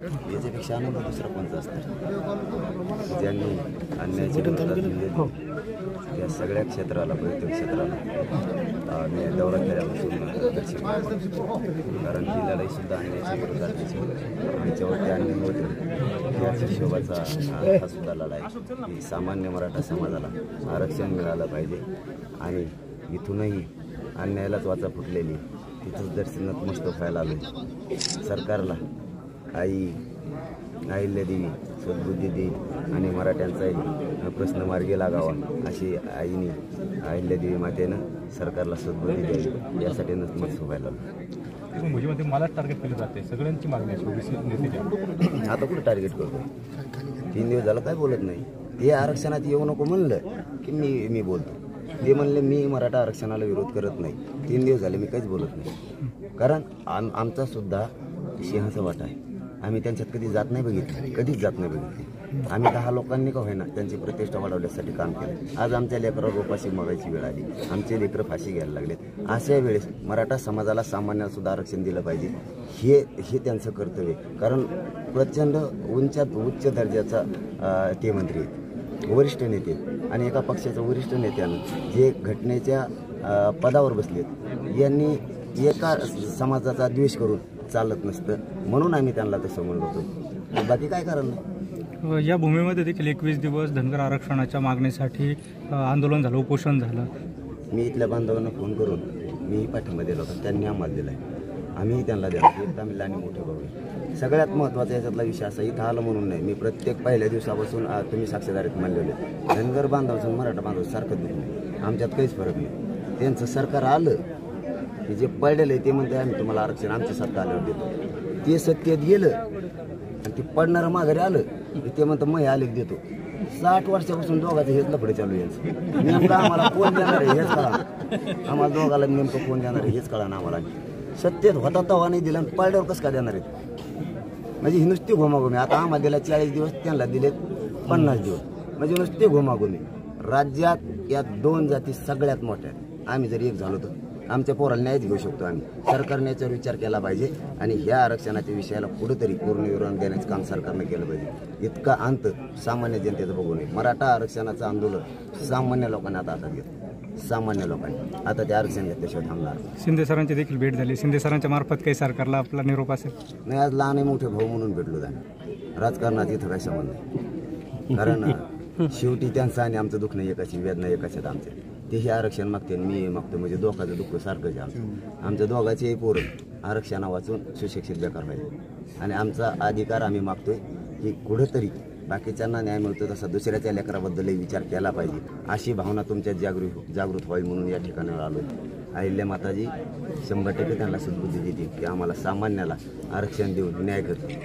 याच्यापेक्षा आनंद दुसरा कोणता असतो. ज्यांनी अन्यायाच्या विरोधात दिलेली या सगळ्या क्षेत्राला, प्रत्येक क्षेत्राला मी दौरा केल्यापासून दर्शक, कारण ही लढाईसुद्धा अन्यायाच्या विरोधात त्याच्यावरती अन्याय होते याच हिशोबाचा हा सुद्धा लढाई. ही सामान्य मराठा समाजाला आरक्षण मिळालं पाहिजे आणि इथूनही अन्यायालाच वाचा फुटलेली तिथंच जर नतमस्तक व्हायला आलो. सरकारला अहिल्यादेवी सद्बुद्धी देईल आणि मराठ्यांचाही प्रश्न मार्गी लागावा अशी आईने अहिल्यादेवी मातेनं सरकारला सद्बुद्धी द्यावी यासाठी नतमस्तक व्हायला आलो. भुजीमध्ये मला टार्गेट केलं जाते, सगळ्यांची मागणी आहे. आता कुठं टार्गेट करतो? 3 दिवस झालं काय बोलत नाही. ते आरक्षणात येऊ नको म्हणलं की मी बोलतो. ते म्हणले मी मराठा आरक्षणाला विरोध करत नाही. 3 दिवस झाले मी काहीच बोलत नाही. कारण आमचा सुद्धा सिंहाचा वाटा आहे. आम्ही त्यांच्यात कधी जात नाही बघितली, कधीच जात नाही बघितली. आम्ही 10 लोकांनी का होईना त्यांची प्रतिष्ठा वाढवण्यासाठी काम केलं. आज आमच्या लेकरावर उपाशी मगायची वेळ आली, आमचे लेकरं फाशी घ्यायला लागलेत. अशा वेळेस मराठा समाजाला सामान्याला सुद्धा आरक्षण दिलं पाहिजे हे त्यांचं कर्तव्य. कारण प्रचंड उच्च दर्जाचा ते मंत्री आहेत, वरिष्ठ नेते, आणि एका पक्षाच्या वरिष्ठ नेत्यानं जे घटनेच्या पदावर बसलेत यांनी एका समाजाचा द्वेष करून चालत नसतं, म्हणून आम्ही त्यांना तसं म्हणलो होतो. बाकी काय कारण नाही. या भूमीमध्ये देखील 21 दिवस धनगर आरक्षणाच्या मागणीसाठी आंदोलन झालं, उपोषण झालं. मी इथल्या बांधवांना फोन करून मी पाठिंबा दिला होता, त्यांनी आम्हाला दिला आहे, आम्ही त्यांना दिला. एकदा मी लहान मोठे भाऊ. सगळ्यात महत्त्वाचा याच्यातला विषय असा, इथं आलं म्हणून नाही, मी प्रत्येक पहिल्या दिवसापासून तुम्ही साक्षीदारीत मानलेले धनगर बांधवाचं मराठा बांधव सारखं दुःख नाही, आमच्यात काहीच फरक नाही. त्यांचं सरकार आलं की जे पडलेलं आहे ते म्हणते आम्ही तुम्हाला आरक्षण आमच्या सत्ता आल्यावर देतो. ते सत्तेत गेलं आणि ते पडणारं माघारी आलं की ते म्हणतं मग आले देतो. 60 वर्षापासून दोघांचं हेच लफडे चालू यांचं. नेमकं आम्हाला कोण देणार आहे हेच कळा, आम्हाला दोघाला नेमकं कोण देणार आहे हेच कळा ना. आम्हाला सत्तेत होता तवा नाही दिला आणि पडल्यावर कसं काय देणार आहेत? म्हणजे ही नुसती घुमाघुमी. आता आम्हाला दिला 40 दिवस, त्यांना दिलेत 50 दिवस, म्हणजे नुसती घुमाघुमी. राज्यात या 2 जाती सगळ्यात मोठ्या आहेत. आम्ही जर एक झालो तर आमच्या पोराला न्यायच घेऊ शकतो आम्ही. सरकारने याच्यावर विचार केला पाहिजे आणि ह्या आरक्षणाच्या विषयाला कुठेतरी पूर्णविराम देण्याचं काम सरकारने केलं पाहिजे. इतका अंत सामान्य जनतेचं बघू नये. मराठा आरक्षणाचं आंदोलन सामान्य लोकांना आता हातात घेतलं, सामान्य लोकांनी आता ते आरक्षण घेतल्याशिवाय थांबणार. शिंदे सरांची देखील भेट झाली. शिंदे सरांच्या मार्फत काही सरकारला आपला निरोप असेल? नाही, आज लहान मोठे भाऊ म्हणून भेटलो आम्ही. राजकारणात इथं काही संबंध नाही. कारण शेवटी त्यांचं आणि आमचं दुःख नाही एकाची, वेदना एकाच आहेत आमच्या. तेही आरक्षण मागते मी मागतो, म्हणजे दोघांचं दुःख सारखंच आहे आमचं. आमच्या दोघांचेही पोरं आरक्षणा वाचून सुशिक्षित बेकार पाहिजे आणि आमचा अधिकार आम्ही मागतोय की कुठंतरी बाकीच्यांना न्याय मिळतो तसा दुसऱ्याच्या लेकराबद्दलही विचार केला पाहिजे, अशी भावना तुमच्यात जागृत व्हावी म्हणून या ठिकाणी आलो. अहिल्या माताजी 100% त्यांना सद्बुद्धी देतील की आम्हाला सामान्याला आरक्षण देऊन न्याय करतील.